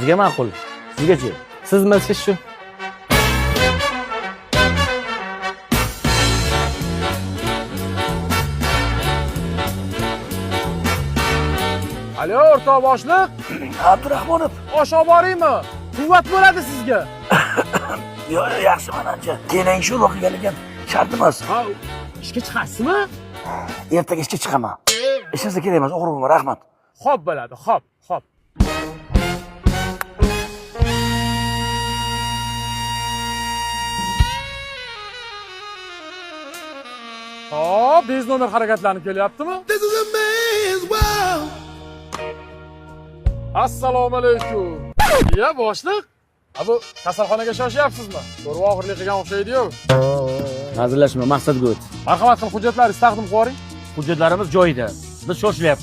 Sizga ma'qul. Sizgachi? Siz bilsiz shu. Alo, o'rtoq boshliq. Abdurahmonov. Osh olib boraymi? Quvvat bo'ladi sizga. Yo'q, yaxshiman ancha. Keyin shu o'qiganligim shart emas. Ha, ishga chiqasizmi? Ertaga ishga chiqaman. Ishingizga kerak emas, o'g'ri bo'lma, rahmat. Xo'p bo'ladi, xo'p. Hop, bez nomer harakatlanib kelyaptimi? Assalomu alaykum. Ya boshliq, bu kasalxonaga shoshyapsizmi? Ko'rib og'irlik qilgan o'xshaydi-yu. Hazillashma, maqsadga o't. Marhamat qilib hujjatlaringizni taqdim qilib yuboring. Hujjatlarimiz joyida. Biz shoshilyapmiz.